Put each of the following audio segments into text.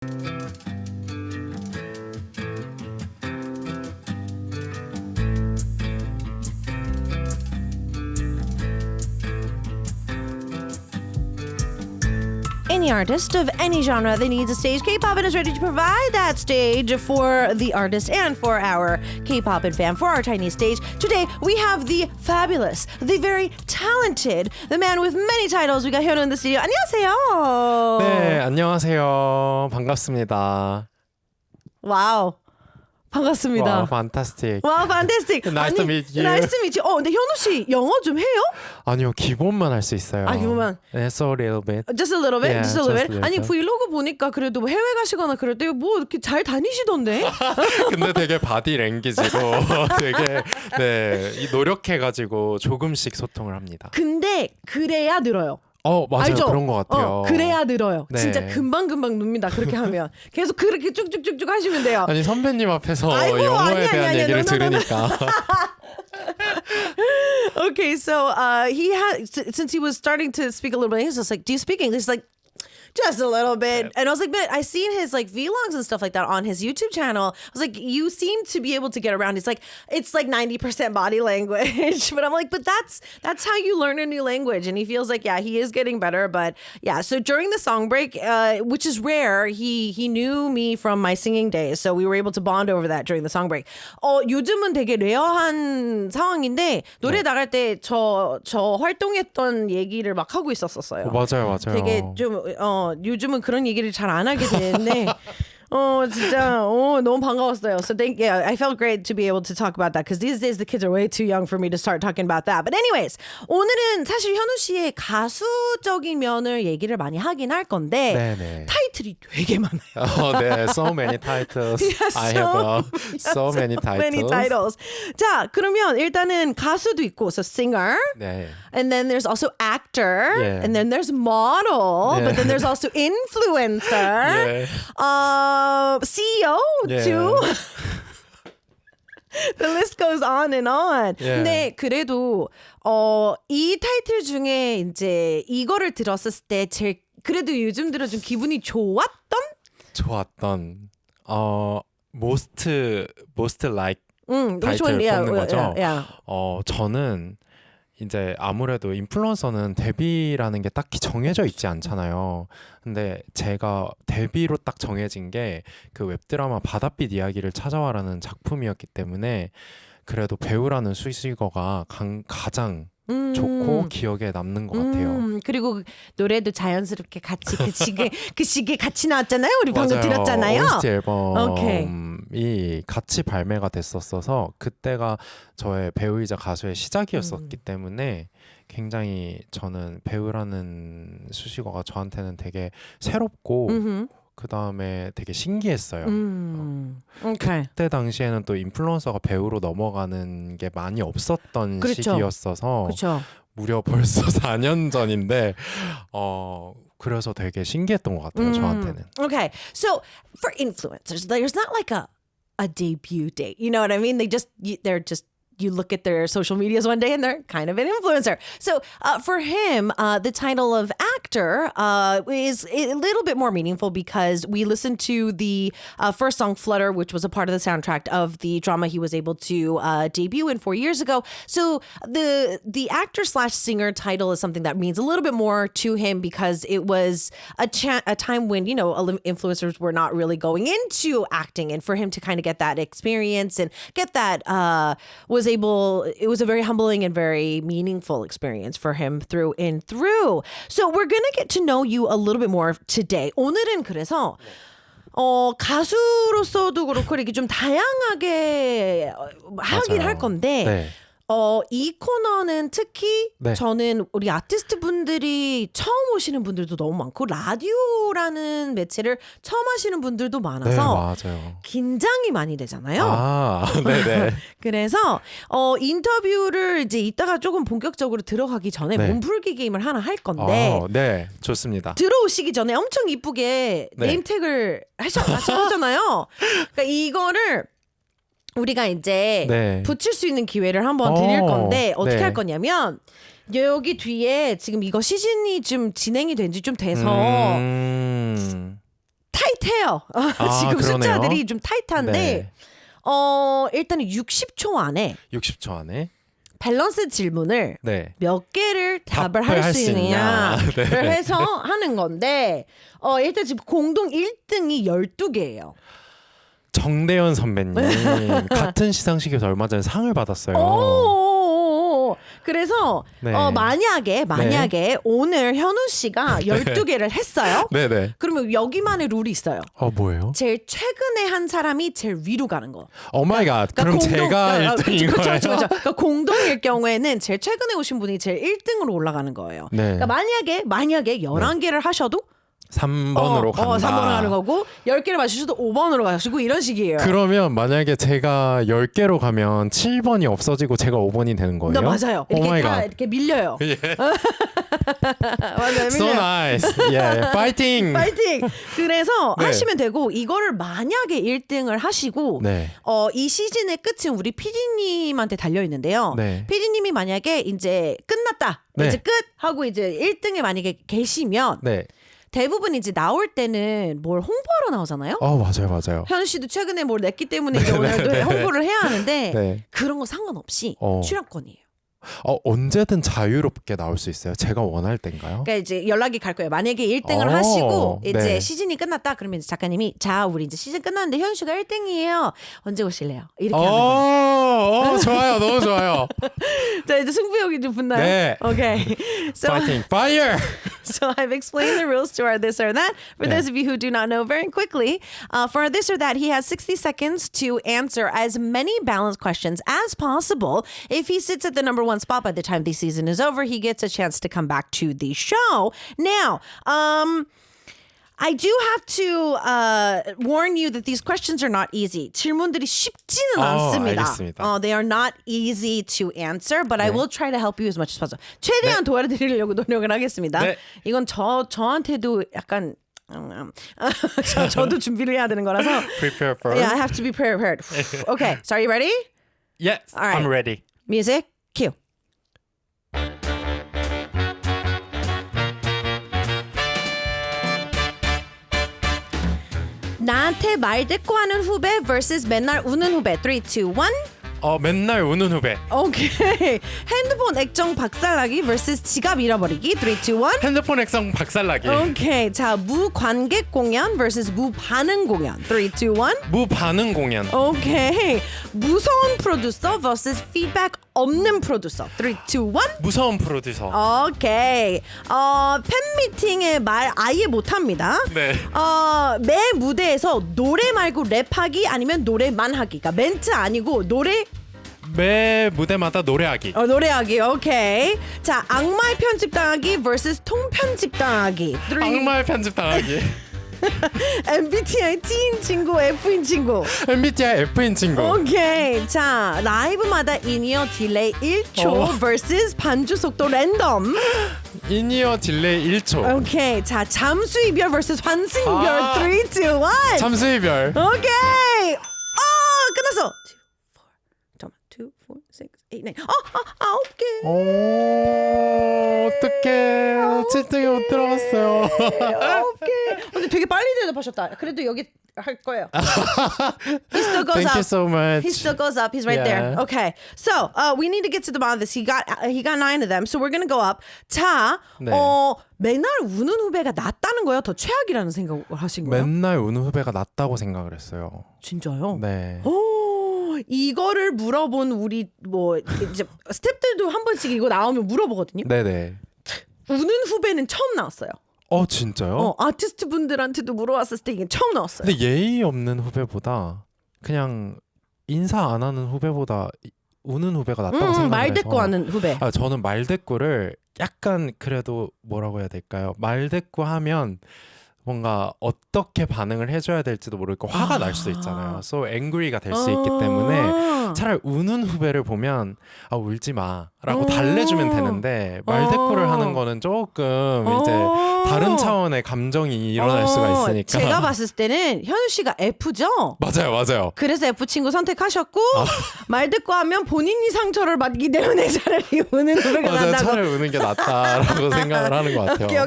Any artist of any genre that needs a stage, K-pop is ready to provide that stage for the artist and for our K-pop and fan, for our tiny stage. Today, we have the fabulous, the very talented, the man with many titles. We got Hyunwoo in the studio. 안녕하세요. 네, 안녕하세요. 반갑습니다. 와우. 반갑습니다. 와, fantastic. 와, fantastic. Nice to meet you. Nice to meet you. 근데 현우 씨 영어 좀 해요? 아니요, 기본만 할 수 있어요. 아, 기본만. 네, so a little bit. Just a little bit? Yeah, just a little just bit? a little 아니, bit. 브이로그 보니까 그래도 해외 가시거나 그럴 때 뭐 이렇게 잘 다니시던데? 근데 되게 바디 랭귀지고 되게 노력해가지고 조금씩 소통을 합니다. 근데 그래야 늘어요. 맞아요. 알죠? 그런 것 같아요. 그래야 늘어요. 네. 진짜 금방금방 늡니다. 그렇게 하면. 계속 그렇게 쭉쭉쭉쭉 하시면 돼요. 아니 선배님 앞에서 아이고, 영어에 대한 아니야. 얘기를 No. 들으니까. Okay, so he had, since he was starting to speak a little bit English, I was like, do you speak English? He's like, just a little bit. And I was like, but I seen his like vlogs and stuff like that on his YouTube channel. I was like, you seem to be able to get around. It's like 90% body language. But I'm like, but that's how you learn a new language. And he feels like, yeah, he is getting better. But yeah, so during the song break, which is rare, he knew me from my singing days. So we were able to bond over that during the song break. 요즘은 되게 레어한 상황인데 노래 나갈 때 저 활동했던 얘기를 막 하고 있었어요. 맞아요. 되게 좀 요즘은 그런 얘기를 잘 안 하게 되는데 진짜 너무 반가웠어요. So I felt great to be able to talk about that because these days the kids are way too young for me to start talking about that. But anyways, 오늘은 사실 현우 씨의 가수적인 면을 얘기를 많이 하긴 할 건데 네네. 타이틀이 되게 많아요. 네, so many titles. I have so many titles. 자, 그러면 일단은 가수도 있고, so singer. 네. And then there's also actor. Yeah. And then there's model. Yeah. But then there's also influencer. CEO Yeah. too. The list goes on and on. Yeah. 근데 그래도 이 타이틀 중에 이제 이거를 들었을 때 제일 그래도 요즘 들어 좀 기분이 좋았던 most like which one? 타이틀 뽑는 거죠. Yeah. 저는 이제 아무래도 인플루언서는 데뷔라는 게 딱히 정해져 있지 않잖아요. 근데 제가 데뷔로 딱 정해진 게 그 웹드라마 바닷빛 이야기를 찾아와라는 작품이었기 때문에 그래도 배우라는 수식어가 가장 좋고 기억에 남는 것 같아요. 그리고 노래도 자연스럽게 같이 그 시기에 같이 나왔잖아요. 우리 방금 맞아요. 들었잖아요. OST 앨범이 오케이. 같이 발매가 됐었어서 그때가 저의 배우이자 가수의 시작이었었기 때문에 굉장히 저는 배우라는 수식어가 저한테는 되게 새롭고 그 다음에 되게 신기했어요. 오케이. 그때 당시에는 또 인플루언서가 배우로 넘어가는 게 많이 없었던 그렇죠. 시기였어서 그렇죠. 무려 벌써 4년 전인데 그래서 되게 신기했던 것 같아요. 저한테는. Okay. So for influencers, there's not like a debut date. You know what I mean? They're just you look at their social medias one day and they're kind of an influencer. So for him, the title of actor is a little bit more meaningful because we listened to the first song Flutter, which was a part of the soundtrack of the drama he was able to debut in 4 years ago. So the actor / singer title is something that means a little bit more to him because it was a time when, influencers were not really going into acting, and for him to kind of get that experience and get that it was a very humbling and very meaningful experience for him through and through. So we're going to get to know you a little bit more today. 오늘은 그래서 가수로서도 그렇고 이렇게 좀 다양하게 하긴 맞아요. 할 건데 네. 이 코너는 특히 네. 저는 우리 아티스트 분들이 처음 오시는 분들도 너무 많고 라디오라는 매체를 처음 하시는 분들도 많아서 네, 맞아요. 긴장이 많이 되잖아요. 네네. 그래서 인터뷰를 이제 이따가 조금 본격적으로 들어가기 전에 네. 몸풀기 게임을 하나 할 건데 네, 좋습니다. 들어오시기 전에 엄청 이쁘게 네. 네임택을 하셨잖아요. 그러니까 이거를 우리가 이제 네. 붙일 수 있는 기회를 한번 드릴 건데 어떻게 네. 할 거냐면 여기 뒤에 지금 이거 시즌이 좀 진행이 된 지 좀 돼서 타이트해요. 지금 그러네요. 숫자들이 좀 타이트한데 네. 일단은 60초 안에 60초 안에 밸런스 질문을 네. 몇 개를 답을 답을 할 할 수 수 있느냐를 있냐. 해서 하는 건데 일단 지금 공동 1등이 12개예요. 정대현 선배님 같은 시상식에서 얼마 전에 상을 받았어요. 오. 그래서 네. 만약에 오늘 현우 씨가 12개를 했어요. 네네. 그러면 여기만의 룰이 있어요. 뭐예요? 제일 최근에 한 사람이 제일 위로 가는 거. 오 마이 갓. 그럼 제가 1등인 거예요? 그렇죠. 그러니까 공동일 경우에는 제일 최근에 오신 분이 제일 1등으로 올라가는 거예요. 네. 그러니까 만약에 11개를 하셔도 3번으로 간다. 3번으로 가는 거고 10개를 맞추셔도 5번으로 가시고 이런 식이에요. 그러면 만약에 제가 10개로 가면 7번이 없어지고 제가 5번이 되는 거예요? 네, 맞아요. 오 이렇게 마이 다 갓. 이렇게 밀려요. 예. 맞아요. So 밀려요. nice. Yeah. 파이팅. 파이팅! 그래서 네. 하시면 되고 이거를 만약에 1등을 하시고 네. 이 시즌의 끝은 우리 PD님한테 달려 있는데요. 네. PD님이 만약에 이제 끝났다. 네. 이제 끝 하고 이제 1등에 만약에 계시면 네. 대부분 이제 나올 때는 뭘 홍보하러 나오잖아요. 맞아요. 현우 씨도 최근에 뭘 냈기 때문에 이제 오늘도 홍보를 해야 하는데 네. 그런 거 상관없이 출연권이에요. 언제든 자유롭게 나올 수 있어요. 제가 원할 때인가요? 그러니까 이제 연락이 갈 거예요. 만약에 1등을 하시고 이제 네. 시즌이 끝났다 그러면 이제 작가님이 자 우리 이제 시즌 끝났는데 현우 씨가 1등이에요. 언제 오실래요? 이렇게 하는 거예요. 좋아요. 너무 좋아요. 자 이제 승부욕이 좀 붙나요? 네. Okay. So 파이팅. Fire. So I've explained the rules to our this or that. For Yeah. those of you who do not know, very quickly, for our this or that, he has 60 seconds to answer as many balanced questions as possible. If he sits at the number one spot by the time the season is over, he gets a chance to come back to the show. Now, I do have to warn you that these questions are not easy. 질문들이 쉽지는 않습니다. 알겠습니다. They are not easy to answer, but I 네. will try to help you as much as possible. 최대한 도와드리려고 노력을 하겠습니다. 네. 이건 저한테도 약간 저도 준비를 해야 되는 거라서. Prepare for. Yeah, I have to be prepared. Okay, so are you ready? Yes. All right. I'm ready. Music, cue. 나한테 말대꾸하는 후배 vs 맨날 우는 후배. 3, 2, 1. 맨날 우는 후배. 오케이. 핸드폰 액정 박살나기 vs 지갑 잃어버리기. 3, 2, 1. 핸드폰 액정 박살나기. 오케이. 자, 무관객 공연 vs 무반응 공연. 3, 2, 1. 무반응 공연. 오케이. 무서운 프로듀서 vs 피드백 없는 프로듀서. 3, 2, 1. 무서운 프로듀서. 오케이. 팬미팅에 말 아예 못합니다. 네. 매 무대에서 노래 말고 랩하기 아니면 노래만 하기. 그러니까 멘트 아니고 노래 매 무대마다 노래하기. 노래하기. 오케이. 자, 악마의 편집 당하기 vs 통편집 당하기. 3. 악마의 편집 당하기. MBTI T인 친구, F인 친구. MBTI F인 친구. 오케이. 자, 라이브마다 인이어 딜레이 1초 vs 반주 속도 랜덤. 인이어 딜레이 1초. 오케이. 자, 잠수 이별 vs 환승 이별. 3, 2, 1. 잠수 이별. 오케이. 끝났어. 2, 4, 6, 8, 9. 9개. 어떡해. 7등에 못 들어갔어요. 9개. 근데 되게 빨리 대답하셨다. 그래도 여기 할 거예요. He still goes Thank up. you so much. He still goes up. He's right there. Yeah. Okay. So, we need to get to the bottom of this. He got 9 of them. So we're going to go up. 자, 네. 맨날 우는 후배가 낫다는 거예요? 더 최악이라는 생각을 하신 거예요? 맨날 우는 후배가 낫다고 생각을 했어요. 진짜요? 네. 이거를 물어본 우리 뭐 이제 스태프들도 한 번씩 이거 나오면 물어보거든요. 네네. 우는 후배는 처음 나왔어요. 진짜요? 아티스트 분들한테도 물어봤을 때 이게 처음 나왔어요. 근데 예의 없는 후배보다 그냥 인사 안 하는 후배보다 우는 후배가 낫다고 생각해서 말대꾸하는 후배. 저는 말대꾸를 약간 그래도 뭐라고 해야 될까요? 말대꾸 하면 뭔가 어떻게 반응을 해줘야 될지도 모르고 화가 날 수 있잖아요. So angry가 될 수 있기 때문에 차라리 우는 후배를 보면 울지 마라고 달래주면 되는데 말대꾸를 하는 거는 조금 이제 다른 차원의 감정이 일어날 수가 있으니까. 제가 봤을 때는 현우 씨가 F죠? 맞아요. 그래서 F 친구 선택하셨고 말대꾸하면 본인이 상처를 받기 때문에 차라리 우는 후배가 맞아요. 난다고. 차라리 우는 게 낫다라고 생각을 하는 것 같아요.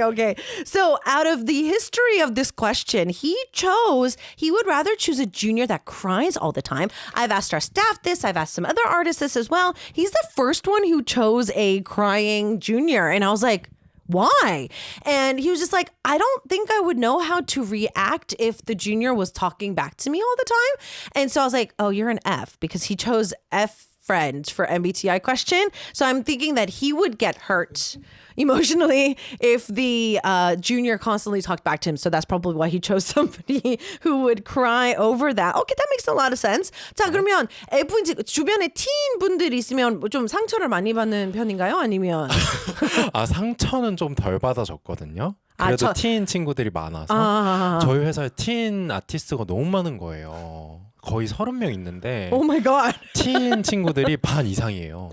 Okay. So out of of the history of this question. He would rather choose a junior that cries all the time. I've asked our staff this. I've asked some other artists this as well. He's the first one who chose a crying junior. And I was like, why? And he was just like, I don't think I would know how to react if the junior was talking back to me all the time. And so I was like, oh, you're an F, because he chose F friend for MBTI question. So I'm thinking that he would get hurt emotionally if the junior constantly talked back to him. So that's probably why he chose somebody who would cry over that. Okay, that makes a lot of sense. 자, 그러면 F분지 주변에 T인 분들이 있으면 좀 상처를 많이 받는 편인가요? 아니면 상처는 좀 덜 받아줬거든요. 그래도 틴 친구들이 많아서 저희 회사에 틴 아티스트가 너무 많은 거예요. 거의 30명 있는데 Oh my God. 틴 친구들이 반 이상이에요.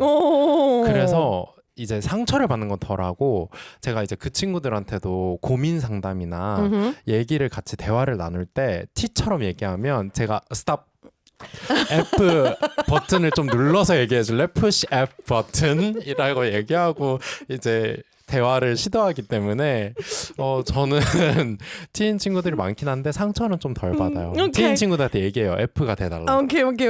그래서 이제 상처를 받는 건 덜하고 제가 이제 그 친구들한테도 고민 상담이나 얘기를 같이 대화를 나눌 때 T처럼 얘기하면 제가 스탑 F 버튼을 좀 눌러서 얘기해 줄래? Push F 버튼이라고 얘기하고 이제 대화를 시도하기 때문에 저는 T인 친구들이 많긴 한데 상처는 좀 덜 받아요. T인 친구들한테 얘기해요. F가 돼달라고.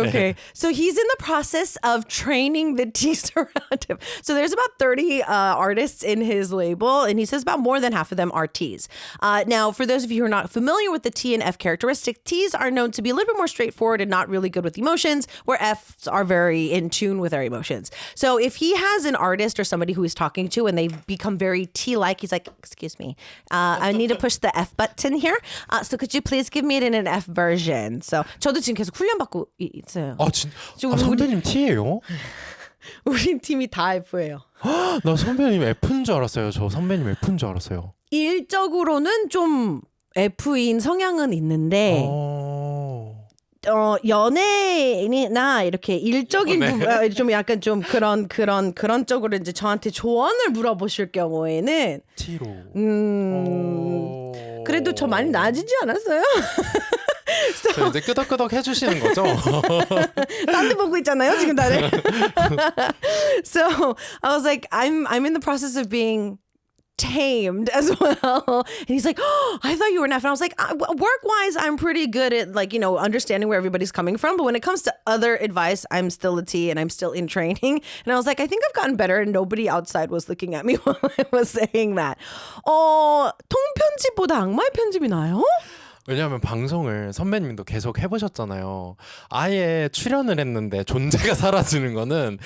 Okay. So he's in the process of training the T's around him. So there's about 30 artists in his label, and he says about more than half of them are T's. Now, for those of you who are not familiar with the T and F characteristic, T's are known to be a little bit more straightforward and not really good with emotions, where F's are very in tune with their emotions. So if he has an artist or somebody who he's talking to and they become very T-like, he's like, excuse me, I need to push the F button here. So could you please give me it in an F version? So 저도 지금 계속 훈련받고 있어요. 선배님 T예요? 우리 팀이 다 F예요. 나 선배님 F인 줄 알았어요. 저 선배님 F인 줄 알았어요. 일적으로는 좀 F인 성향은 있는데 연애나 이렇게 일적인 부분, 좀 약간 좀 그런 쪽으로 이제 저한테 조언을 물어보실 경우에는 T로. 그래도 저 많이 나아지지 않았어요? So, 이제 끄덕끄덕 해주시는 거죠? 딴 데 보고 있잖아요, 지금 다들. So I was like, I'm in the process of being tamed as well. And he's like, oh, I thought you were an F. And I was like, work-wise, I'm pretty good at understanding where everybody's coming from. But when it comes to other advice, I'm still a T and I'm still in training. And I was like, I think I've gotten better. And nobody outside was looking at me while I was saying that. 통편집보다 악마의 편집이 나요? 왜냐하면 방송을 선배님도 계속 해보셨잖아요. 아예 출연을 했는데 존재가 사라지는 거는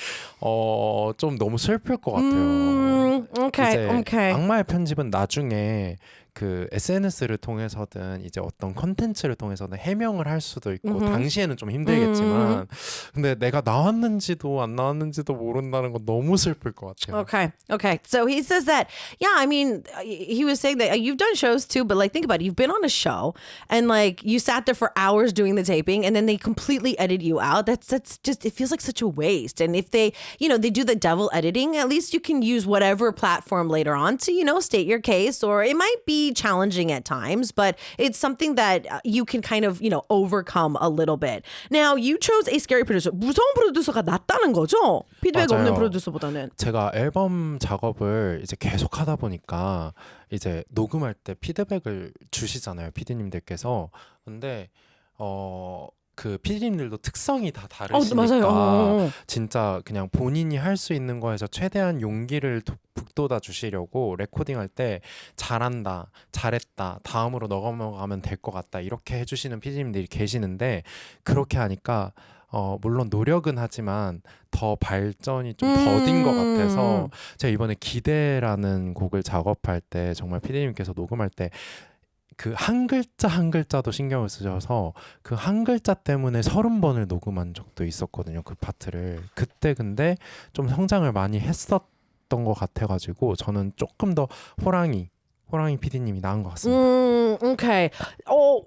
좀 너무 슬플 것 같아요. Okay. 악마의 편집은 나중에 그 SNS를 통해서든 이제 어떤 컨텐츠를 통해서든 해명을 할 수도 있고 당시에는 좀 힘들겠지만 근데 내가 나왔는지도 안 나왔는지도 모른다는 건 너무 슬플 것 같아요. Okay. So he says that, yeah, I mean, he was saying that you've done shows too, but like think about it. You've been on a show and like you sat there for hours doing the taping and then they completely edit you out. That's just, it feels like such a waste. And if they, they do the devil editing, at least you can use whatever platform later on to, state your case, or it might be challenging at times, but it's something that you can kind of, overcome a little bit. Now, you chose a scary producer. 무서운 프로듀서가 낫다는 거죠? 피드백 없는 프로듀서보다는. 제가 앨범 작업을 이제 계속 하다 보니까 이제 녹음할 때 피드백을 주시잖아요, PD님들께서. 근데 그 PD님들도 특성이 다 다르시니까 맞아요. 진짜 그냥 본인이 할 수 있는 거에서 최대한 용기를 북돋아 주시려고 레코딩할 때 잘한다, 잘했다, 다음으로 넘어가면 될 것 같다 이렇게 해주시는 PD님들이 계시는데 그렇게 하니까 물론 노력은 하지만 더 발전이 좀 더딘 것 같아서 제가 이번에 기대라는 곡을 작업할 때 정말 PD님께서 녹음할 때 그 한 글자 한 글자도 신경을 쓰셔서 그 한 글자 때문에 30번을 녹음한 적도 있었거든요. 그 파트를. 그때 근데 좀 성장을 많이 했었던 것 같아가지고 저는 조금 더 호랑이 PD님이 나은 것 같습니다. Okay.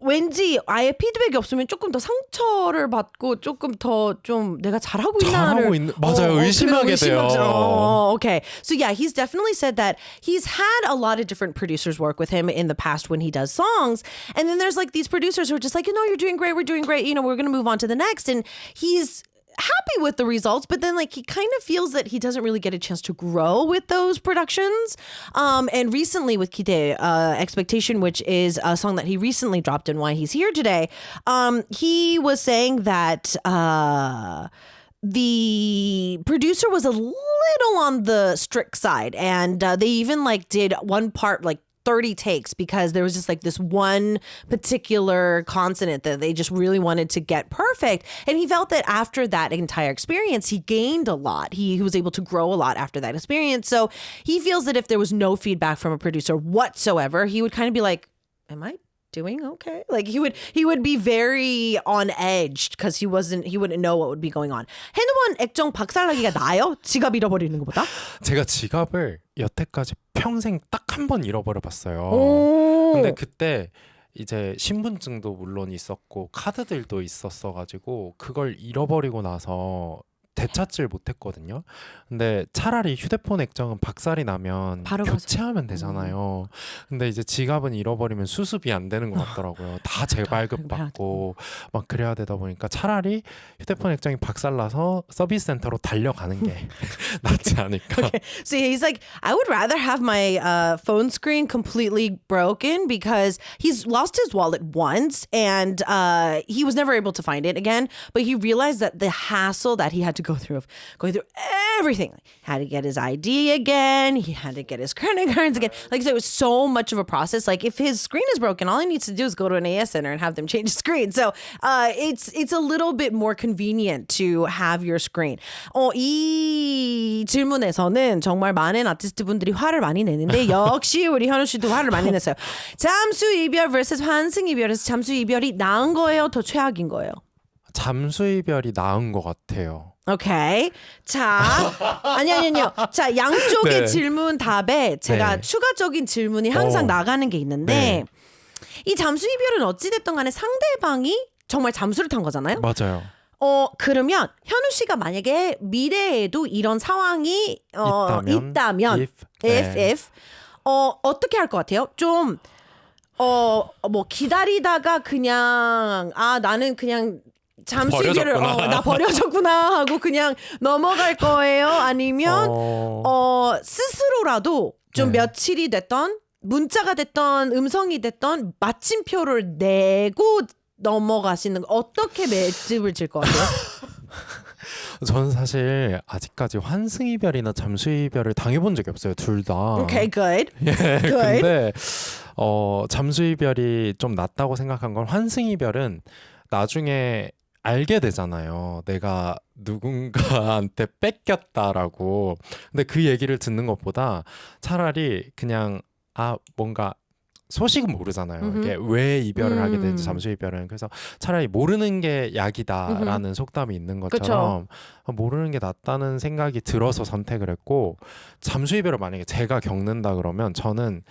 왠지 아예 피드백이 없으면 조금 더 상처를 받고 조금 더 좀 내가 잘하고 있나를 맞아요. 의심하게 돼요. Okay. So yeah, he's definitely said that he's had a lot of different producers work with him in the past when he does songs. And then there's like these producers who are just like, you're doing great. We're doing great. We're going to move on to the next. And he's happy with the results, but then like he kind of feels that he doesn't really get a chance to grow with those productions. And recently with Kide, Expectation, which is a song that he recently dropped and why he's here today, he was saying that the producer was a little on the strict side, and they even like did one part like 30 takes because there was just like this one particular consonant that they just really wanted to get perfect. And he felt that after that entire experience, he gained a lot. He was able to grow a lot after that experience. So he feels that if there was no feedback from a producer whatsoever, he would kind of be like, am I doing okay? Like he would be very on edge because he wouldn't know what would be going on. 핸드폰 액정 박살나기가 나요? 지갑 잃어버리는 것보다? 제가 지갑을 여태까지 평생 딱 한 번 잃어버려 봤어요. 오. 근데 그때 이제 신분증도 물론 있었고 카드들도 있었어 가지고 그걸 잃어버리고 나서 되찾지를 못했거든요. 근데 차라리 휴대폰 액정은 박살이 나면 바로 교체하면 되잖아요. 근데 이제 지갑은 잃어버리면 수습이 안 되는 것 같더라고요. 다 재발급 받고 막 그래야 되다 보니까 차라리 휴대폰 액정이 박살나서 서비스 센터로 달려가는 게 낫지 않을까. Okay. So he's like, I would rather have my phone screen completely broken because he's lost his wallet once and he was never able to find it again. But he realized that the hassle that he had to go through of going through everything, had to get his ID again, he had to get his credit cards again. Like so it was so much of a process. Like if his screen is broken, all he needs to do is go to an AS center and have them change the screen. So it's a little bit more convenient to have your screen. 이 질문에서는 정말 많은 아티스트 분들이 화를 많이 내는데 역시 우리 현우 씨도 화를 많이 냈어요. 잠수 이별 vs 환승 이별에서 잠수 이별이 나은 거예요? 더 최악인 거예요? 잠수 이별이 나은 것 같아요. 오케이. 자, 아니요. 자, 양쪽의 네. 질문 답에 제가 네. 추가적인 질문이 항상 나가는 게 있는데 네. 이 잠수 이별은 어찌됐든 간에 상대방이 정말 잠수를 탄 거잖아요. 맞아요. 그러면 현우 씨가 만약에 미래에도 이런 상황이 있다면 if 어떻게 할 것 같아요? 좀 뭐 기다리다가 그냥 나는 그냥 잠수 이별을 나 버려졌구나 하고 그냥 넘어갈 거예요? 아니면 스스로라도 좀 네. 며칠이 됐던 문자가 됐던 음성이 됐던 마침표를 내고 넘어가시는 어떻게 매듭을 질 것 같아요? 저는 사실 아직까지 환승 이별이나 잠수 이별을 당해본 적이 없어요. 둘 다. Okay, good. 예, good. 근데 잠수 이별이 좀 낫다고 생각한 건 환승 이별은 나중에 알게 되잖아요. 내가 누군가한테 뺏겼다라고. 근데 그 얘기를 듣는 것보다 차라리 그냥 뭔가 소식은 모르잖아요. 이게 왜 이별을 하게 되는지 잠수 이별은. 그래서 차라리 모르는 게 약이다라는 속담이 있는 것처럼 모르는 게 낫다는 생각이 들어서 선택을 했고 잠수 이별을 만약에 제가 겪는다 그러면 저는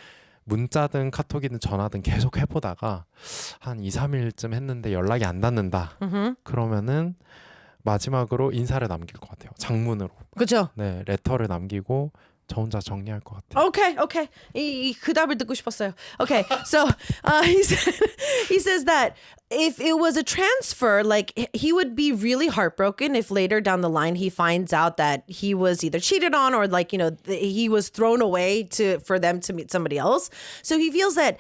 문자든 카톡이든 전화든 계속 해보다가 한 2, 3일쯤 했는데 연락이 안 닿는다. 그러면은 마지막으로 인사를 남길 것 같아요. 장문으로. 그렇죠. 네, 레터를 남기고 저 혼자 정리할 것 같아요. Okay. 그 답을 듣고 싶었어요. Okay, so he says that if it was a transfer, like he would be really heartbroken if later down the line he finds out that he was either cheated on or like, he was thrown away for them to meet somebody else. So he feels that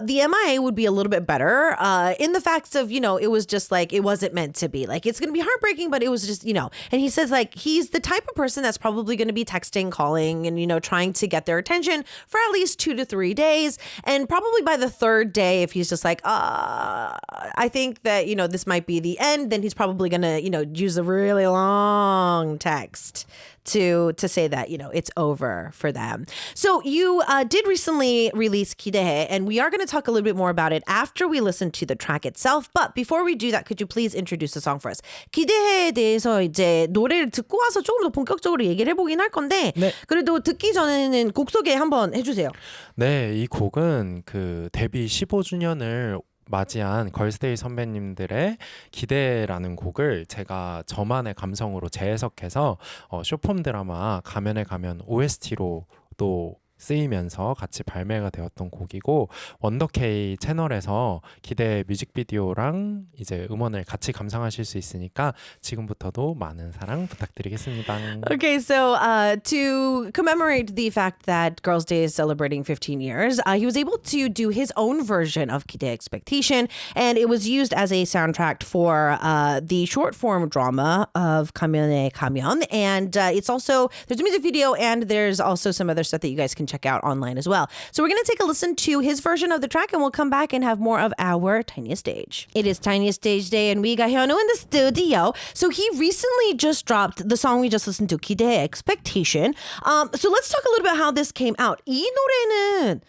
the MIA would be a little bit better in the facts of, it was just like, it wasn't meant to be. Like, it's going to be heartbreaking, but it was just, and he says like, he's the type of person that's probably going to be texting, calling, and, trying to get their attention for at least 2 to 3 days. And probably by the third day, if he's just like, I think that, this might be the end, then he's probably going to, use a really long text to say that, it's over for them. So you did recently release 기대해, and we are going to talk a little bit more about it after we listen to the track itself. But before we do that, could you please introduce the song for us? 기대해에 대해서 이제 노래를 듣고 와서 조금 더 본격적으로 얘기를 해보긴 할 건데 네. 그래도 듣기 전에는 곡 소개 한번 해주세요. 네, 이 곡은 그 데뷔 15주년을 맞이한 걸스데이 선배님들의 기대라는 곡을 제가 저만의 감성으로 재해석해서 쇼폼 드라마 가면에 가면 OST로 또 쓰이면서 같이 발매가 되었던 곡이고 원더케이 채널에서 기대 뮤직비디오랑 이제 음원을 같이 감상하실 수 있으니까 지금부터도 많은 사랑 부탁드리겠습니다. Okay, so to commemorate the fact that Girls' Day is celebrating 15 years, he was able to do his own version of Kide Expectation, and it was used as a soundtrack for the short form drama of Kamyeon의 Kamyeon, and it's also, there's a music video and there's also some other stuff that you guys can check out online as well. So we're going to take a listen to his version of the track and we'll come back and have more of our Tiniest Stage. It is Tiniest Stage Day and we got Hyunwoo in the studio. So he recently just dropped the song we just listened to, 기대의 Expectation. So let's talk a little bit how this came out. 이 노래는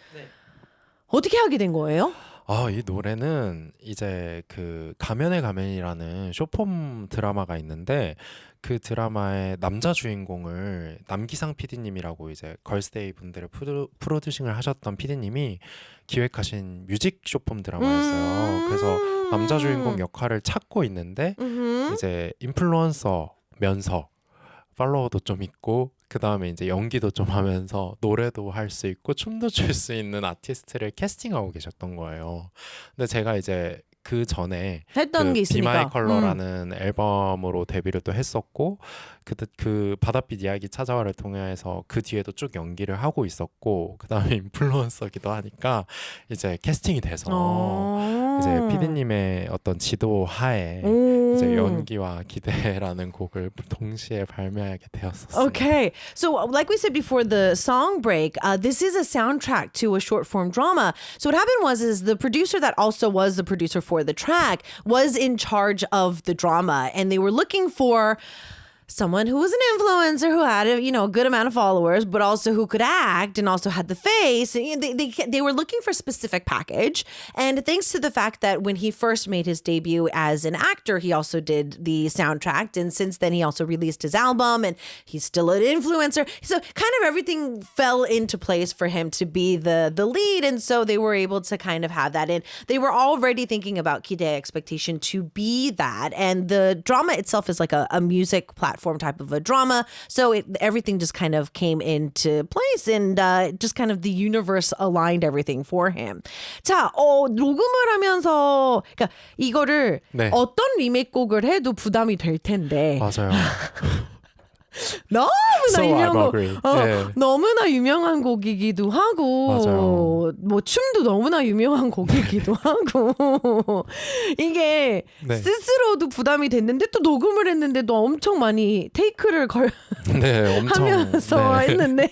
어떻게 하게 된 거예요? 이 노래는 이제 그 가면의 가면이라는 쇼폼 드라마가 있는데 그 드라마의 남자 주인공을 남기상 PD님이라고 이제 걸스데이 분들의 프로듀싱을 하셨던 PD님이 기획하신 뮤직 쇼폼 드라마였어요. 그래서 남자 주인공 역할을 찾고 있는데 이제 인플루언서면서 팔로워도 좀 있고 그 다음에 이제 연기도 좀 하면서 노래도 할 수 있고 춤도 출 수 있는 아티스트를 캐스팅하고 계셨던 거예요. 근데 제가 이제 그 전에 했던 게 Be 있으니까. My Color라는 앨범으로 데뷔를 또 했었고 그 바닷빛 이야기 찾아와를 통해서 그 뒤에도 쭉 연기를 하고 있었고 그 다음에 인플루언서기도 하니까 이제 캐스팅이 돼서 이제 PD님의 어떤 지도 하에 이제 연기와 기대라는 곡을 동시에 발매하게 되었었어요. Okay, so like we said before the song break, this is a soundtrack to a short form drama. So what happened was the producer that also was the producer for the track was in charge of the drama, and they were looking for someone who was an influencer who had a good amount of followers, but also who could act and also had the face. And they were looking for a specific package. And thanks to the fact that when he first made his debut as an actor, he also did the soundtrack. And since then, he also released his album and he's still an influencer. So kind of everything fell into place for him to be the lead. And so they were able to kind of have that. And they were already thinking about Kidae Expectation to be that. And the drama itself is like a music platform type of a drama. So everything just kind of came into place and just kind of the universe aligned everything for him. 자, 녹음을 하면서 그러니까 이거를 네. 어떤 리메이크 곡을 해도 부담이 될 텐데. 맞아요. 너무나 So 유명한 I'm agree. 네. 너무나 유명한 곡이기도 하고 맞아요. 뭐 춤도 너무나 유명한 곡이기도 하고 이게 네. 스스로도 부담이 됐는데 또 녹음을 했는데도 엄청 많이 테이크를 네, 엄청 하면서 네. 했는데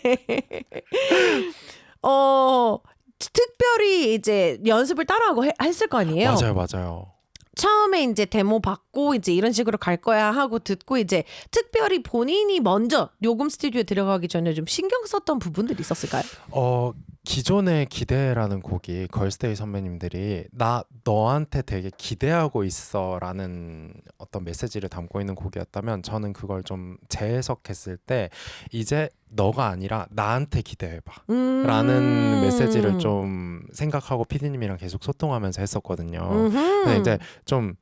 특별히 이제 연습을 따라하고 했을 거 아니에요? 맞아요. 처음에 이제 데모 받고 이제 이런 식으로 갈 거야 하고 듣고 이제 특별히 본인이 먼저 녹음 스튜디오에 들어가기 전에 좀 신경 썼던 부분들이 있었을까요? 기존의 기대라는 곡이 걸스데이 선배님들이 나 너한테 되게 기대하고 있어라는 어떤 메시지를 담고 있는 곡이었다면 저는 그걸 좀 재해석했을 때 이제 너가 아니라 나한테 기대해봐 라는 메시지를 좀 생각하고 PD님이랑 계속 소통하면서 했었거든요. 근데 이제 좀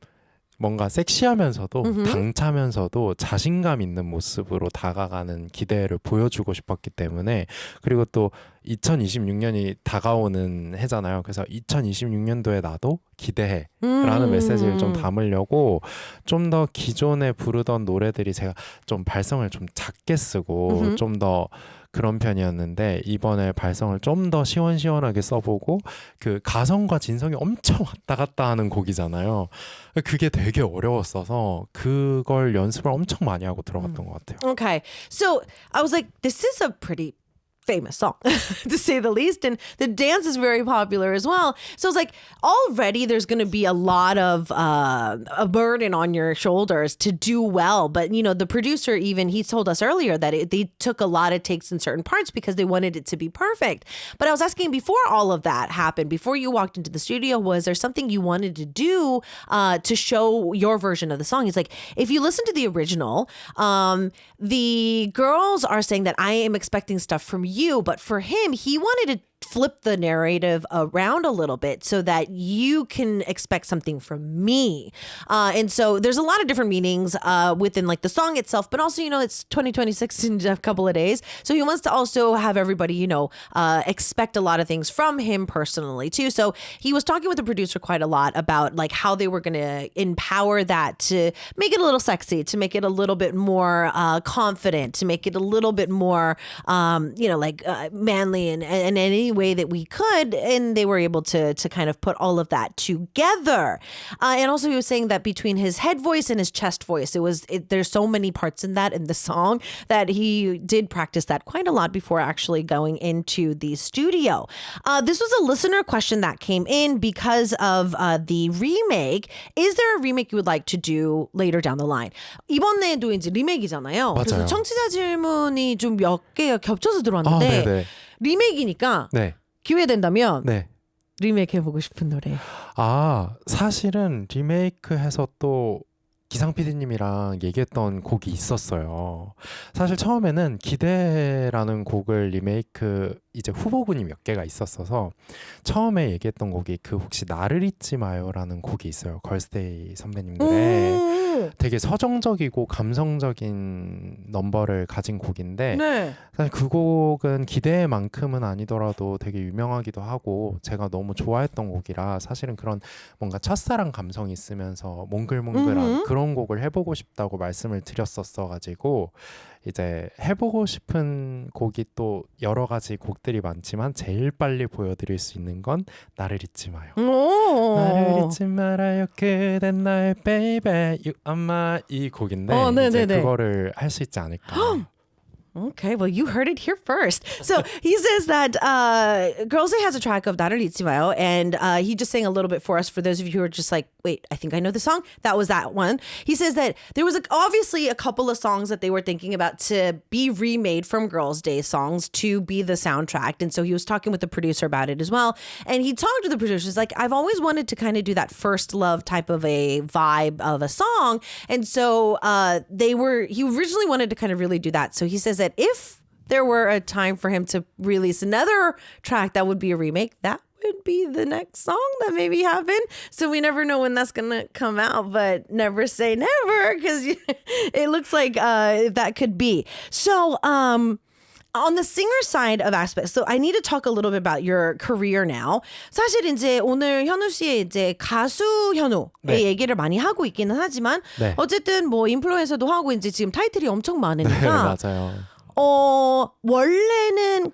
뭔가 섹시하면서도 당차면서도 자신감 있는 모습으로 다가가는 기대를 보여주고 싶었기 때문에 그리고 또 2026년이 다가오는 해잖아요. 그래서 2026년도에 나도 기대해 라는 메시지를 좀 담으려고 좀 더 기존에 부르던 노래들이 제가 좀 발성을 좀 작게 쓰고 좀 더 그런 편이었는데 이번에 발성을 좀 더 시원시원하게 써보고 그 가성과 진성이 엄청 왔다 갔다 하는 곡이잖아요. 그게 되게 어려웠어서 그걸 연습을 엄청 많이 하고 들어갔던 것 같아요. Okay, so I was like, this is a pretty famous song to say the least, and the dance is very popular as well. So it's like already there's going to be a lot of a burden on your shoulders to do well. But the producer he told us earlier that they took a lot of takes in certain parts because they wanted it to be perfect. But I was asking before all of that happened, before you walked into the studio, was there something you wanted to do to show your version of the song? He's like, if you listen to the original, the girls are saying that I am expecting stuff from you, but for him, he wanted flip the narrative around a little bit so that you can expect something from me. And so there's a lot of different meanings within like the song itself, but also, it's 2026 in a couple of days. So he wants to also have everybody, expect a lot of things from him personally too. So he was talking with the producer quite a lot about like how they were going to empower that to make it a little sexy, to make it a little bit more confident, to make it a little bit more, manly and any way that we could, and they were able to kind of put all of that together. And also he was saying that between his head voice and his chest voice, there's so many parts in that in the song that he did practice that quite a lot before actually going into the studio. This was a listener question that came in because of the remake. Is there a remake you would like to do later down the line? 이번에도 이제 리메이크잖아요. 맞아요. 그래서 청취자 질문이 좀 몇 개가 겹쳐서 들어왔는데 네네. 리메이크니까 네. 기회 된다면 네. 리메이크 해보고 싶은 노래. 사실은 리메이크해서 또 기상 PD님이랑 얘기했던 곡이 있었어요. 사실 처음에는 기대라는 곡을 리메이크 이제 후보군이 몇 개가 있었어서 처음에 얘기했던 곡이 그 혹시 나를 잊지 마요라는 곡이 있어요. 걸스데이 선배님들의 되게 서정적이고 감성적인 넘버를 가진 곡인데 네. 사실 그 곡은 기대만큼은 아니더라도 되게 유명하기도 하고 제가 너무 좋아했던 곡이라 사실은 그런 뭔가 첫사랑 감성이 있으면서 몽글몽글한 그런 곡을 해보고 싶다고 말씀을 드렸었어가지고 이제 해보고 싶은 곡이 또 여러 가지 곡들이 많지만 제일 빨리 보여드릴 수 있는 건 나를 잊지 마요. 나를 잊지 말아요 그댄 나의 baby you are my 이 곡인데 이제 그거를 할 수 있지 않을까. Okay, well, you heard it here first. So he says that Girls' Day has a track of 나를 잊지 마요, and he just sang a little bit for us. For those of you who are just like, wait, I think I know the song. That was that one. He says that there was obviously a couple of songs that they were thinking about to be remade from Girls' Day songs to be the soundtrack. And so he was talking with the producer about it as well. And he talked to the producers like, I've always wanted to kind of do that first love type of a vibe of a song. And so he originally wanted to kind of really do that. So he says that if there were a time for him to release another track that would be a remake, that would be the next song that maybe happened. So we never know when that's gonna come out, but never say never, because it looks like that could be. So on the singer side of aspects, so I need to talk a little bit about your career now. 사실 이제 오늘 현우 씨의 이제 가수 현우의 얘기를 많이 하고 있기는 하지만 어쨌든 뭐 인플루엔서도 하고 이제 지금 타이틀이 엄청 많으니까 맞아요. 원래는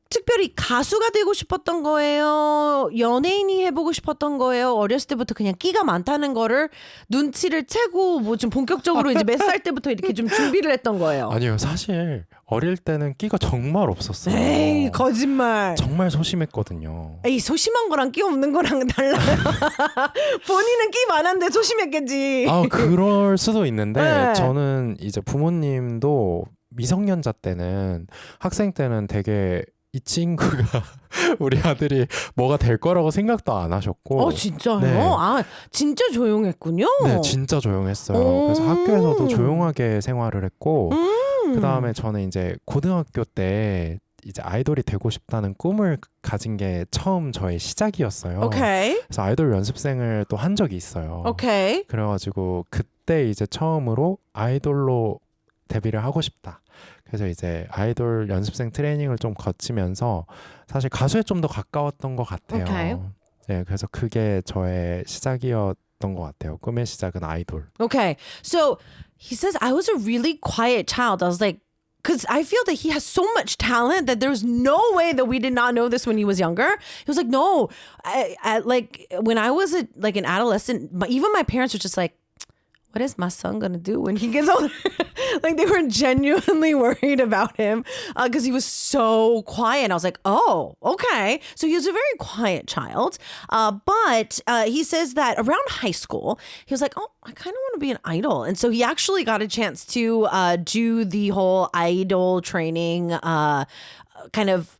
특별히 가수가 되고 싶었던 거예요? 연예인이 해보고 싶었던 거예요? 어렸을 때부터 그냥 끼가 많다는 거를 눈치를 채고 뭐 좀 본격적으로 이제 몇 살 때부터 이렇게 좀 준비를 했던 거예요? 아니요, 사실 어릴 때는 끼가 정말 없었어요. 에이, 거짓말. 정말 소심했거든요. 에이, 소심한 거랑 끼 없는 거랑 달라요. 본인은 끼 많은데 소심했겠지. 그럴 수도 있는데 네. 저는 이제 부모님도 미성년자 때는 학생 때는 되게 이 친구가 우리 아들이 뭐가 될 거라고 생각도 안 하셨고. 진짜요? 네. 진짜 조용했군요. 네, 진짜 조용했어요. 그래서 학교에서도 조용하게 생활을 했고 그 다음에 저는 이제 고등학교 때 이제 아이돌이 되고 싶다는 꿈을 가진 게 처음 저의 시작이었어요. 오케이. 그래서 아이돌 연습생을 또 한 적이 있어요. 오케이. 그래가지고 그때 이제 처음으로 아이돌로 데뷔를 하고 싶다. 그래서 이제 아이돌 연습생 트레이닝을 좀 거치면서 사실 가수에 좀 더 가까웠던 것 같아요. Okay. 네, 그래서 그게 저의 시작이었던 것 같아요. 꿈의 시작은 아이돌. Okay. So he says, I was a really quiet child. I was like, because I feel that he has so much talent that there's no way that we did not know this when he was younger. He was like, no, like when I was an adolescent, even my parents were just like, what is my son going to do when he gets older? Like they were genuinely worried about him because he was so quiet. And I was like, oh, okay. So he was a very quiet child. But he says that around high school, he was like, oh, I kind of want to be an idol. And so he actually got a chance to do the whole idol training kind of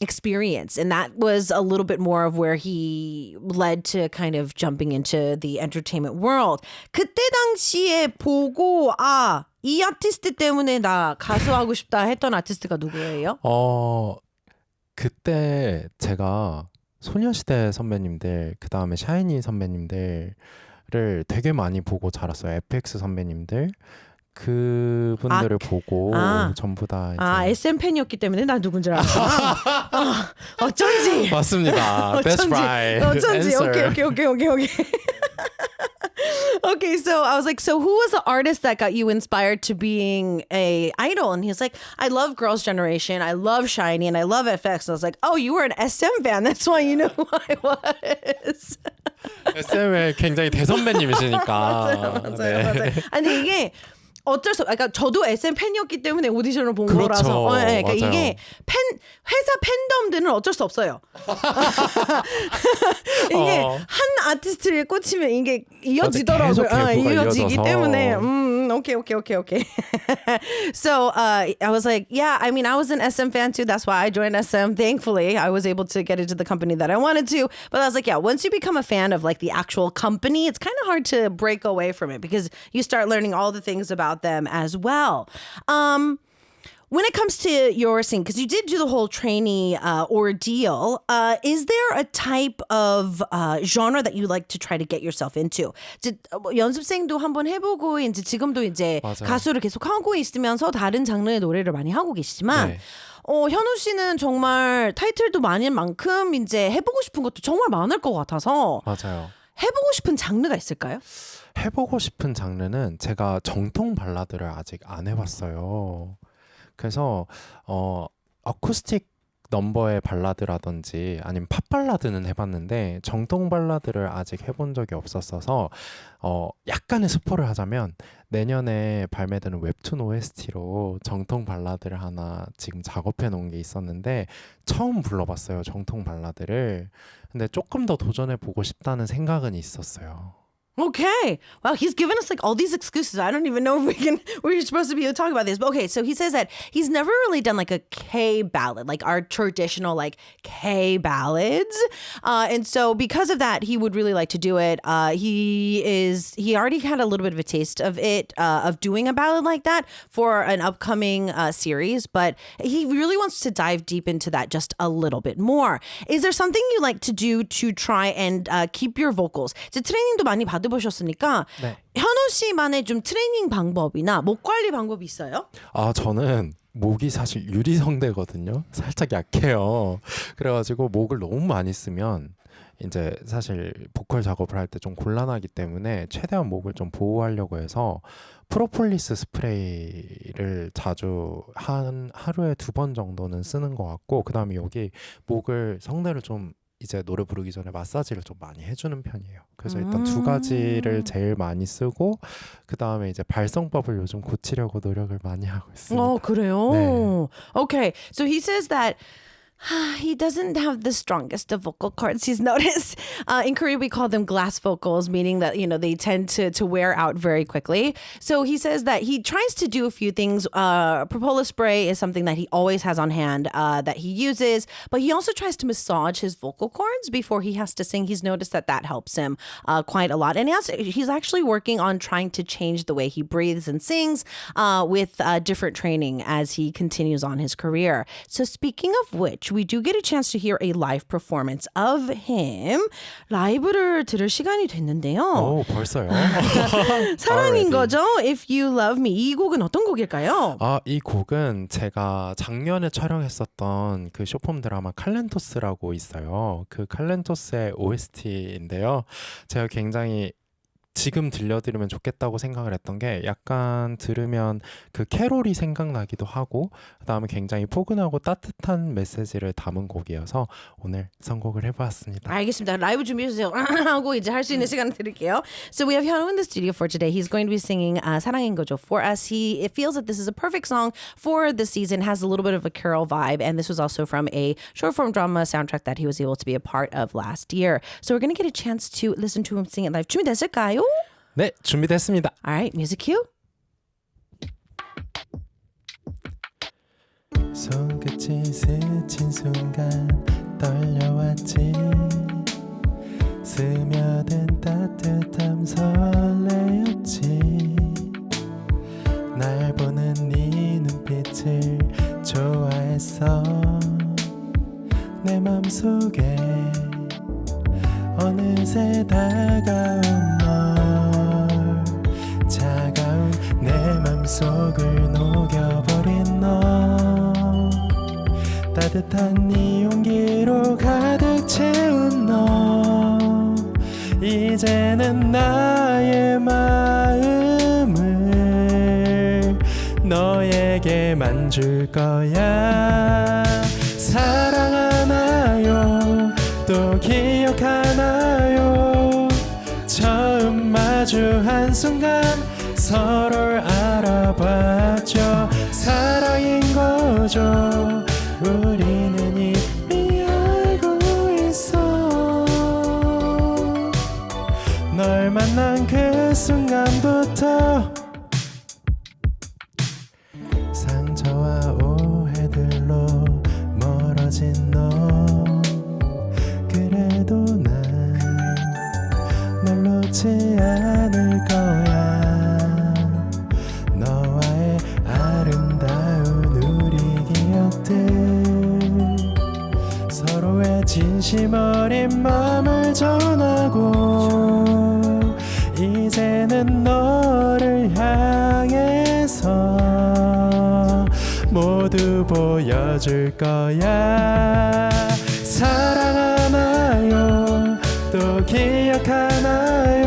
experience. And that was a little bit more of where he led to kind of jumping into the entertainment world. 그때 당시에 보고 이 아티스트 때문에 나 가수하고 싶다 했던 아티스트가 누구예요? 그때 제가 소녀시대 선배님들, 그 다음에 샤이니 선배님들을 되게 많이 보고 자랐어요. FX 선배님들. 그분들을 보고 전부 다 이제 SM 팬이었기 때문에 난 누군 줄 알았구나. 어쩐지. 맞습니다. That's right. 어쩐지. Answer. Okay. Okay, so I was like, so who was the artist that got you inspired to being a idol? And he's like, I love Girls' Generation, I love Shiny, and I love FX. And I was like, oh, you were an SM fan. That's why you know who I was. SM의 굉장히 대선배님이시니까. 맞아요. 아니 이게 어쩔 수 없. 그러니까 저도 SM 팬이었기 때문에 오디션을 본 그렇죠. 거라서. 그러니까 맞아요. 이게 회사 팬덤들은 어쩔 수 없어요. 이게 한 아티스트를 꽂히면 이게 이어지더라고요. 이어지기 때문에. Okay. So I was like, yeah, I mean, I was an SM fan too. That's why I joined SM. Thankfully, I was able to get into the company that I wanted to. But I was like, yeah, once you become a fan of like the actual company, it's kind of hard to break away from it because you start learning all the things about them as well. When it comes to your singing, because you did do the whole trainee ordeal, is there a type of genre that you like to try to get yourself into? 이제 연습생도 한번 해보고 이제 지금도 이제 맞아요. 가수를 계속 하고 있으면서 다른 장르의 노래를 많이 하고 계시지만 네. 현우 씨는 정말 타이틀도 많은 만큼 이제 해보고 싶은 것도 정말 많을 것 같아서 맞아요. 해보고 싶은 장르가 있을까요? 해보고 싶은 장르는 제가 정통 발라드를 아직 안 해봤어요. 그래서 어쿠스틱 넘버의 발라드라든지 아니면 팝 발라드는 해봤는데 정통 발라드를 아직 해본 적이 없었어서 약간의 스포를 하자면 내년에 발매되는 웹툰 OST로 정통 발라드를 하나 지금 작업해 놓은 게 있었는데 처음 불러봤어요. 정통 발라드를. 근데 조금 더 도전해 보고 싶다는 생각은 있었어요. Okay. Wow, he's given us like all these excuses. I don't even know if we're supposed to be able to talk about this. But okay, so he says that he's never really done like a K ballad, like our traditional like K ballads. And so because of that, he would really like to do it. He already had a little bit of a taste of it, of doing a ballad like that for an upcoming series, but he really wants to dive deep into that just a little bit more. Is there something you like to do to try and keep your vocals? 이제 트레이닝도 많이 받아보셨으니까 네. 현우 씨만의 좀 트레이닝 방법이나 목 관리 방법이 있어요? 저는 목이 사실 유리성대거든요. 살짝 약해요. 그래가지고 목을 너무 많이 쓰면 이제 사실 보컬 작업을 할 때 좀 곤란하기 때문에 최대한 목을 좀 보호하려고 해서 프로폴리스 스프레이를 자주 하루에 2번 정도는 쓰는 것 같고 그 다음에 여기 목을 성대를 좀 이제 노래 부르기 전에 마사지를 좀 많이 해주는 편이에요. 그래서 일단 2가지를 제일 많이 쓰고 그 다음에 이제 발성법을 요즘 고치려고 노력을 많이 하고 있습니다. 그래요? 네. Okay, so he says that he doesn't have the strongest of vocal cords. He's noticed. In Korea, we call them glass vocals, meaning that, they tend to wear out very quickly. So he says that he tries to do a few things. Propolis spray is something that he always has on hand that he uses, but he also tries to massage his vocal cords before he has to sing. He's noticed that helps him quite a lot. And he's actually working on trying to change the way he breathes and sings with different training as he continues on his career. So speaking of which, we do get a chance to hear a live performance of him. 라이브를 들을 시간이 됐는데요. 벌써요? 사랑인 거죠? If You Love Me. 이 곡은 어떤 곡일까요? 이 곡은 제가 작년에 촬영했었던 그 쇼폼 드라마 칼렌토스라고 있어요. 그 칼렌토스의 OST인데요. 제가 굉장히 지금 들려드리면 좋겠다고 생각을 했던 게 약간 들으면 그 캐롤이 생각나기도 하고 그다음에 굉장히 포근하고 따뜻한 메시지를 담은 곡이어서 오늘 선곡을 해보았습니다. 알겠습니다. 라이브 준비해주세요. 하고 이제 할 수 있는 시간을 드릴게요. So we have 현우 in the studio for today. He's going to be singing 사랑인 거죠 for us. It feels that this is a perfect song for the season. Has a little bit of a carol vibe, and this was also from a short form drama soundtrack that he was able to be a part of last year. So we're going to get a chance to listen to him sing it live. 준비됐을까요? 네, 준비됐습니다. Alright, music cue. 손끝이 스친 순간 떨려왔지 스며든 따뜻함 설레었지 날 보는 네 눈빛을 좋아했어 따뜻한 네 용기로 가득 채운 너 이제는 나의 마음을 너에게만 줄 거야 사랑하나요 또 기억하나요 처음 마주한 순간 서로를 알아봤죠 사랑인 거죠 우리는 이미 알고 있어 널 만난 그 순간부터 상처와 오해들로 멀어진 너 그래도 난 널 놓지 않을 거야 너와의 아름다운 우리 기억들 서로의 진심 어린 마음을 전하고 이제는 너를 향해서 모두 보여줄 거야 사랑하나요 또 기억하나요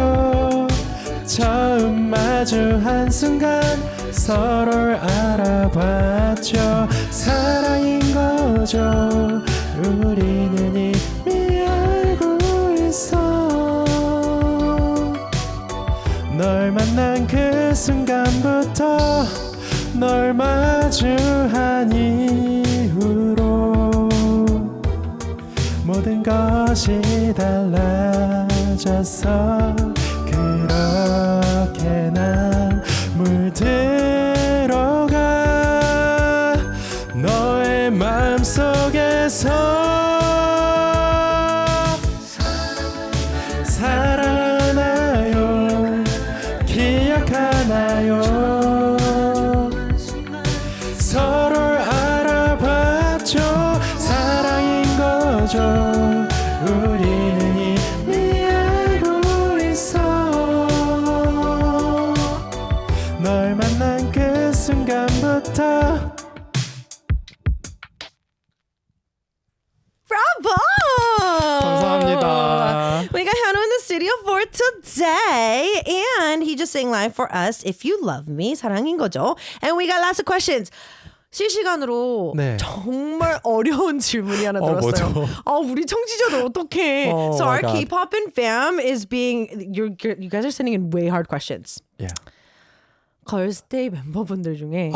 처음 마주한 순간 서로를 알아봤죠 사랑인 거죠 우리는 이미 알고 있어 널 만난 그 순간부터 널 마주한 이후로 모든 것이 달라졌어 그렇게 난 물들어가 너의 마음속에서 사랑하나요 기억하나요 서로를 알아봤죠 사랑인 거죠 우리는 이미 알고 있어 널 만난 그 순간부터 Bravo! 감사합니다. We got Hannah in the studio for today. And he just sang live for us. If you love me, 사랑인 거죠. And we got lots of questions. 실시간으로 네. 정말 어려운 질문이 하나 들었어요. 뭐죠? 우리 청취자들 어떡해. Oh so my our God. K-pop and fam is being, you guys are sending in way hard questions. Yeah. 걸스데이 멤버분들 중에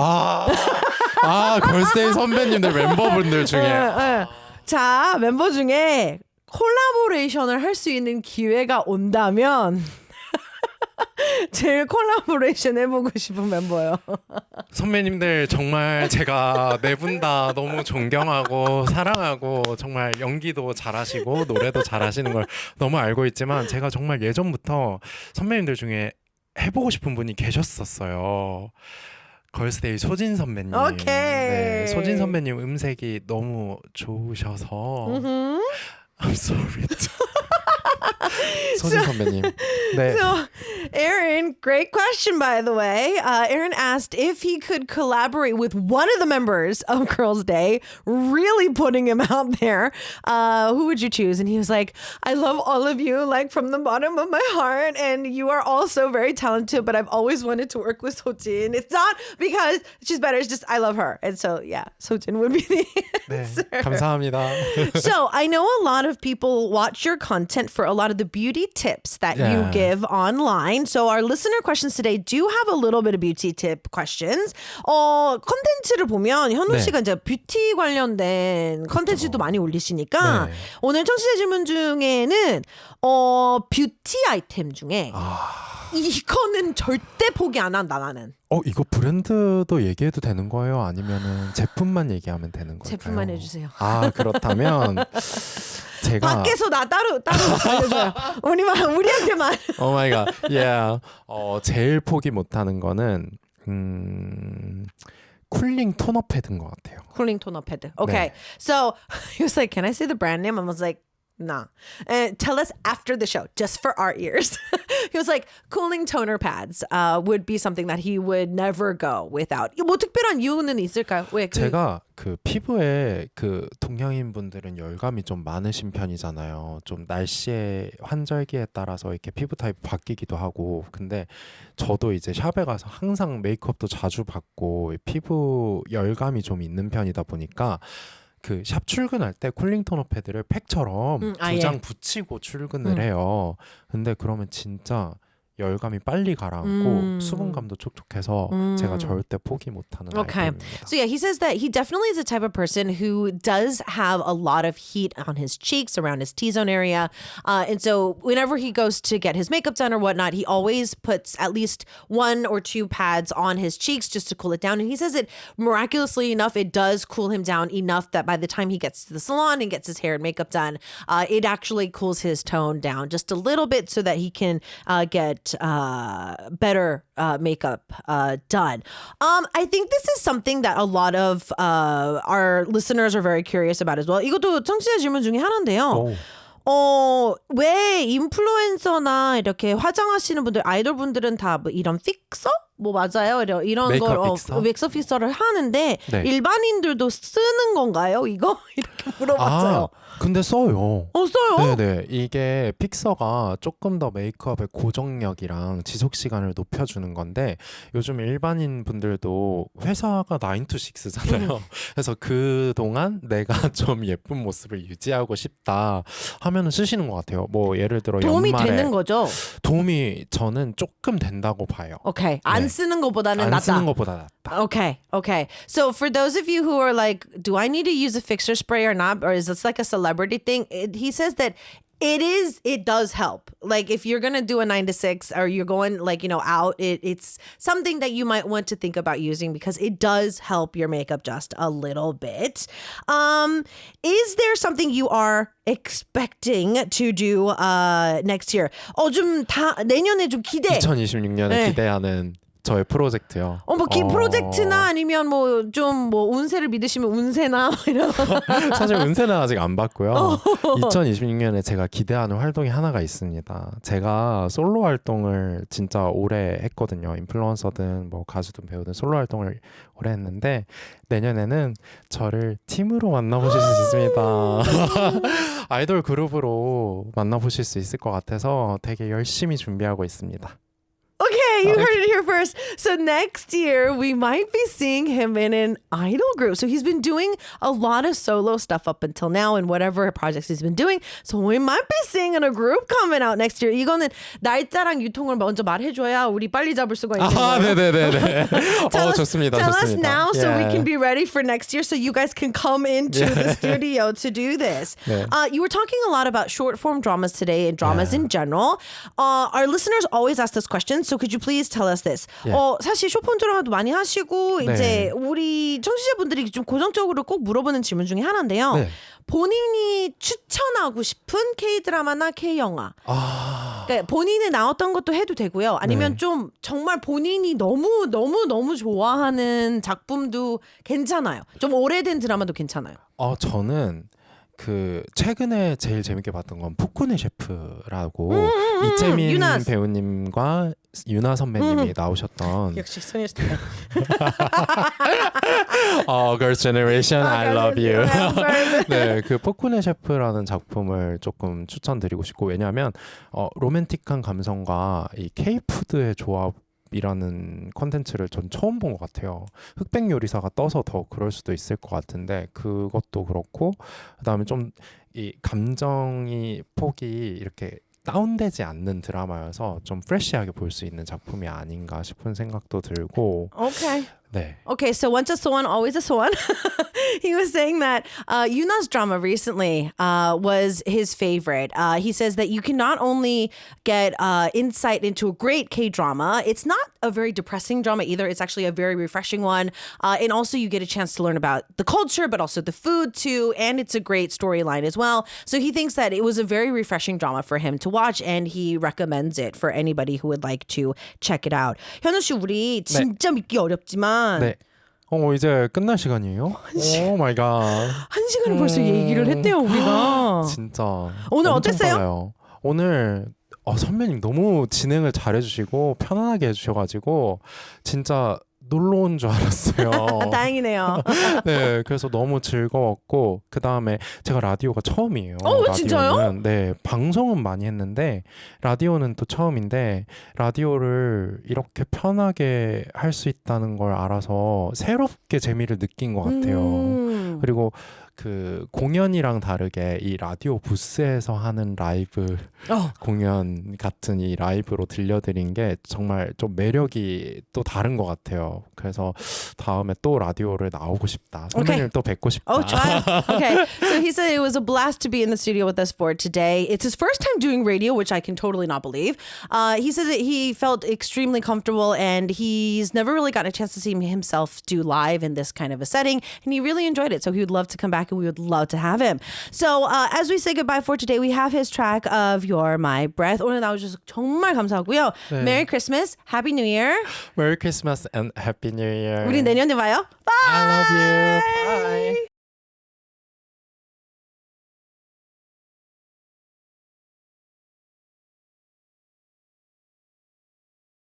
걸스데이 선배님들 멤버분들 중에 자, 멤버 중에 콜라보레이션을 할 수 있는 기회가 온다면 제일 콜라보레이션 해보고 싶은 멤버예요. 선배님들 정말 제가 네 분 다 너무 존경하고 사랑하고 정말 연기도 잘하시고 노래도 잘하시는 걸 너무 알고 있지만 제가 정말 예전부터 선배님들 중에 해보고 싶은 분이 계셨었어요. 걸스데이 소진 선배님. 오케이. 네, 소진 선배님 음색이 너무 좋으셔서 I'm sorry. 소진 선배님. 네. So, Aaron, great question, by the way. Aaron asked if he could collaborate with one of the members of Girls' Day, really putting him out there. Who would you choose? And he was like, I love all of you, like from the bottom of my heart. And you are all so very talented, but I've always wanted to work with Sojin. It's not because she's better, it's just I love her. And so, yeah, Sojin would be the answer. 네, 감사합니다. So I know a lot of people watch your content for a lot of the beauty tips that you Yeah. give online. So our listener questions today do have a little bit of beauty tip questions. 컨텐츠를 보면 현우 네. 씨가 이제 뷰티 관련된 컨텐츠도 많이 올리시니까 네. 오늘 청취자 질문 중에는 뷰티 아이템 중에 이거는 절대 포기 안 한다 나는. 이거 브랜드도 얘기해도 되는 거예요? 아니면은 제품만 얘기하면 되는 거예요? 제품만 해주세요. 그렇다면 제가 밖에서 나 따로 알려줘요. 우리한테만. 오 마이 갓. Yeah. 제일 포기 못 하는 거는 쿨링 토너 패드인 것 같아요. 쿨링 토너 패드. Okay. 네. So he was like, "Can I say the brand name?" I was like, Nah. And tell us after the show, just for our ears. He was like, cooling toner pads would be something that he would never go without. 뭐 특별한 이유는 있을까요? 왜 제가 그 피부에 그 동양인 분들은 열감이 좀 많으신 편이잖아요. 좀 날씨의 환절기에 따라서 이렇게 피부 타입 바뀌기도 하고. 근데 저도 이제 샵에 가서 항상 메이크업도 자주 받고 피부 열감이 좀 있는 편이다 보니까 그 샵 출근할 때 쿨링 토너 패드를 팩처럼 두 장 붙이고 출근을 해요. 근데 그러면 진짜 열감이 빨리 가라앉고 수분감도 촉촉해서 제가 절대 포기 못하는 아이템입니다. So yeah, he says that he definitely is the type of person who does have a lot of heat on his cheeks, around his T-zone area. And so whenever he goes to get his makeup done or whatnot, he always puts at least 1 or 2 pads on his cheeks just to cool it down. And he says it miraculously enough, it does cool him down enough that by the time he gets to the salon and gets his hair and makeup done, it actually cools his tone down just a little bit so that he can get better makeup done. I think this is something that a lot of our listeners are very curious about as well. 이것도 청취자 질문 중에 하나인데요. 왜 인플루엔서나 이렇게 화장하시는 분들, 아이돌 분들은 다 뭐 이런 픽서? 뭐 맞아요. 이런 걸 메이크업 픽서를 하는데 네. 일반인들도 쓰는 건가요? 이거? 이렇게 물어봤어요. 근데 써요. 써요? 네네. 이게 픽서가 조금 더 메이크업의 고정력이랑 지속 시간을 높여주는 건데 요즘 일반인 분들도 회사가 9 to 6잖아요. 그래서 그동안 내가 좀 예쁜 모습을 유지하고 싶다 하면은 쓰시는 것 같아요. 뭐 예를 들어 도움이 연말에 되는 거죠? 도움이 저는 조금 된다고 봐요. 오케이. 안 쓰는 것보다는 낫다. 안 쓰는 것보다 낫다. Okay. So for those of you who are like, do I need to use a fixer spray or not? Or is this like a celebrity thing? He says that it does help. Like if you're going to do a 9 to 6 or you're going like, out, it's something that you might want to think about using because it does help your makeup just a little bit. Is there something you are expecting to do next year? 좀 다 내년에 좀 기대. 2026년에 네. 기대하는 저의 프로젝트요. 프로젝트나 아니면 운세를 믿으시면 운세나 이런. 사실 운세는 아직 안 봤고요. 2026년에 제가 기대하는 활동이 하나가 있습니다. 제가 솔로 활동을 진짜 오래 했거든요. 인플루언서든 뭐 가수든 배우든 솔로 활동을 오래 했는데 내년에는 저를 팀으로 만나보실 수 있습니다. 아이돌 그룹으로 만나보실 수 있을 것 같아서 되게 열심히 준비하고 있습니다. Okay, you heard it here first. So next year, we might be seeing him in an idol group. So he's been doing a lot of solo stuff up until now and whatever projects he's been doing. So we might be seeing in a group coming out next year. 이거는 날짜랑 유통을 먼저 말해줘야 우리 빨리 잡을 수가 있는 거예요. 네네네. 좋습니다. Tell us now so we can be ready for next year so you guys can come into the studio to do this. 네. You were talking a lot about short form dramas today and dramas in general. Our listeners always ask this question. So could you please tell us this? 사실 쇼폼 드라마도 많이 하시고 네. 이제 우리 청취자분들이 좀 고정적으로 꼭 물어보는 질문 중에 하나인데요. 네. 본인이 추천하고 싶은 K-드라마나 K-영화. 그러니까 본인이 나왔던 것도 해도 되고요. 아니면 네. 좀 정말 본인이 너무 좋아하는 작품도 괜찮아요. 좀 오래된 드라마도 괜찮아요. 저는 그 최근에 제일 재밌게 봤던 건 푸꾸네 셰프라고 이재민 유나. 배우님과 유나 선배님이 나오셨던 역시 소녀시대. Girls' Generation, I Love You. 네, 그 푸꾸네 셰프라는 작품을 조금 추천드리고 싶고 왜냐하면 로맨틱한 감성과 이 K-푸드의 조합 이라는 콘텐츠를 전 처음 본 것 같아요. 흑백 요리사가 떠서 더 그럴 수도 있을 것 같은데 그것도 그렇고 그다음에 좀 이 감정이 폭이 이렇게 다운되지 않는 드라마여서 좀 프레시하게 볼 수 있는 작품이 아닌가 싶은 생각도 들고. Okay. 네. Okay, so once a swan, always a swan. He was saying that Yuna's drama recently was his favorite. He says that you can not only get insight into a great K-drama, it's not a very depressing drama either. It's actually a very refreshing one. And also you get a chance to learn about the culture, but also the food too. And it's a great storyline as well. So he thinks that it was a very refreshing drama for him to watch. And he recommends it for anybody who would like to check it out. 현우 씨, 우리 진짜 믿기 어렵지만 네. 이제 끝날 시간이에요? 오 마이 갓. 한 시간을 벌써 얘기를 했대요, 우리가. 진짜. 오늘 엄청 어땠어요? 빨라요. 오늘 선배님 너무 진행을 잘해주시고 편안하게 해주셔가지고 진짜 놀러 온 줄 알았어요. 다행이네요. 네, 그래서 너무 즐거웠고 그 다음에 제가 라디오가 처음이에요. 진짜요? 네, 방송은 많이 했는데 라디오는 또 처음인데 라디오를 이렇게 편하게 할 수 있다는 걸 알아서 새롭게 재미를 느낀 것 같아요. 그리고 그 공연이랑 다르게 이 라디오 부스에서 하는 라이브 공연 같은 이 라이브로 들려드린 게 정말 좀 매력이 또 다른 것 같아요. 그래서 다음에 또 라디오를 나오고 싶다. 선배님을 또 뵙고 싶다. 좋아요. Okay. So he said it was a blast to be in the studio with us for today. It's his first time doing radio, which I can totally not believe. He said that he felt extremely comfortable and he's never really gotten a chance to see himself do live in this kind of a setting. And he really enjoyed it. So he would love to come back and we would love to have him. So as we say goodbye for today, we have his track of You're My Breath. 오늘 나와주셔서 정말 감사하고요. 네. Merry Christmas, Happy New Year. Merry Christmas and Happy New Year. 우리 내년에 봐요. Bye. I love you. Bye.